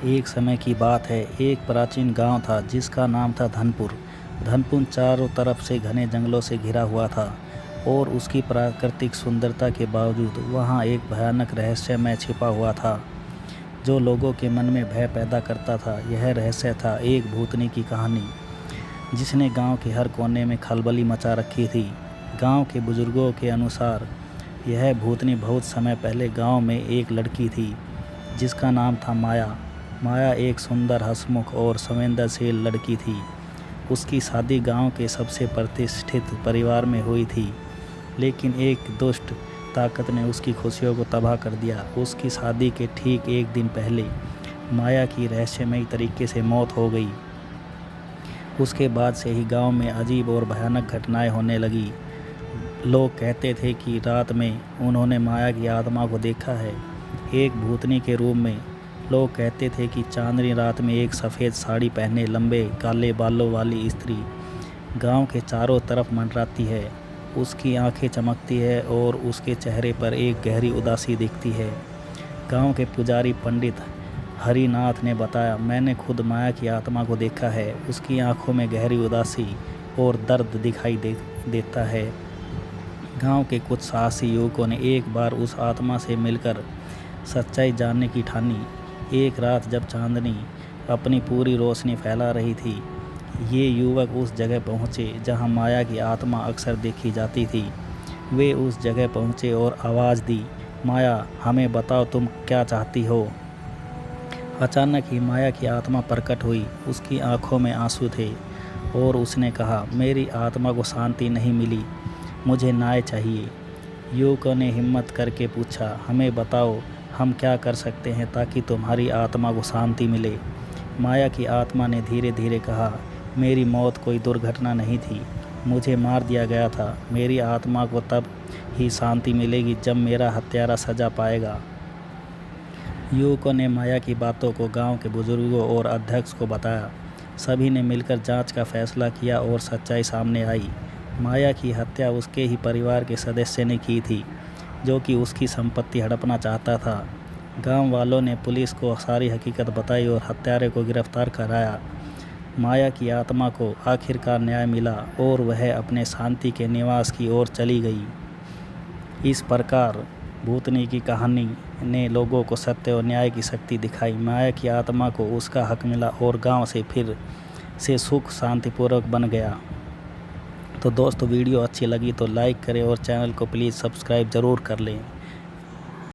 एक समय की बात है, एक प्राचीन गांव था जिसका नाम था धनपुर। धनपुर चारों तरफ से घने जंगलों से घिरा हुआ था और उसकी प्राकृतिक सुंदरता के बावजूद वहां एक भयानक रहस्यमय छिपा हुआ था जो लोगों के मन में भय पैदा करता था। यह रहस्य था एक भूतनी की कहानी जिसने गांव के हर कोने में खलबली मचा रखी थी। गांव के बुजुर्गों के अनुसार यह भूतनी बहुत समय पहले गांव में एक लड़की थी जिसका नाम था माया। माया एक सुंदर, हंसमुख और संवेदनशील लड़की थी। उसकी शादी गांव के सबसे प्रतिष्ठित परिवार में हुई थी, लेकिन एक दुष्ट ताकत ने उसकी खुशियों को तबाह कर दिया। उसकी शादी के ठीक एक दिन पहले माया की रहस्यमयी तरीके से मौत हो गई। उसके बाद से ही गांव में अजीब और भयानक घटनाएं होने लगी। लोग कहते थे कि रात में उन्होंने माया की आत्मा को देखा है, एक भूतनी के रूप में। लोग कहते थे कि चांदनी रात में एक सफ़ेद साड़ी पहने लंबे काले बालों वाली स्त्री गांव के चारों तरफ मंडराती है। उसकी आंखें चमकती है और उसके चेहरे पर एक गहरी उदासी दिखती है। गांव के पुजारी पंडित हरिनाथ ने बताया, मैंने खुद माया की आत्मा को देखा है। उसकी आंखों में गहरी उदासी और दर्द दिखाई देता है। गांव के कुछ साहसी युवकों ने एक बार उस आत्मा से मिलकर सच्चाई जानने की ठानी। एक रात जब चांदनी अपनी पूरी रोशनी फैला रही थी, ये युवक उस जगह पहुँचे जहाँ माया की आत्मा अक्सर देखी जाती थी। वे उस जगह पहुँचे और आवाज़ दी, माया, हमें बताओ तुम क्या चाहती हो। अचानक ही माया की आत्मा प्रकट हुई। उसकी आंखों में आंसू थे और उसने कहा, मेरी आत्मा को शांति नहीं मिली, मुझे न्याय चाहिए। युवकों ने हिम्मत करके पूछा, हमें बताओ हम क्या कर सकते हैं ताकि तुम्हारी आत्मा को शांति मिले। माया की आत्मा ने धीरे धीरे कहा, मेरी मौत कोई दुर्घटना नहीं थी, मुझे मार दिया गया था। मेरी आत्मा को तब ही शांति मिलेगी जब मेरा हत्यारा सजा पाएगा। युवकों ने माया की बातों को गांव के बुजुर्गों और अध्यक्ष को बताया। सभी ने मिलकर जांच का फैसला किया और सच्चाई सामने आई। माया की हत्या उसके ही परिवार के सदस्य ने की थी, जो कि उसकी संपत्ति हड़पना चाहता था। गांव वालों ने पुलिस को सारी हकीकत बताई और हत्यारे को गिरफ्तार कराया। माया की आत्मा को आखिरकार न्याय मिला और वह अपने शांति के निवास की ओर चली गई। इस प्रकार भूतनी की कहानी ने लोगों को सत्य और न्याय की शक्ति दिखाई। माया की आत्मा को उसका हक मिला और गांव से फिर से सुख शांतिपूर्वक बन गया। तो दोस्तों, वीडियो अच्छी लगी तो लाइक करें और चैनल को प्लीज़ सब्सक्राइब ज़रूर कर लें।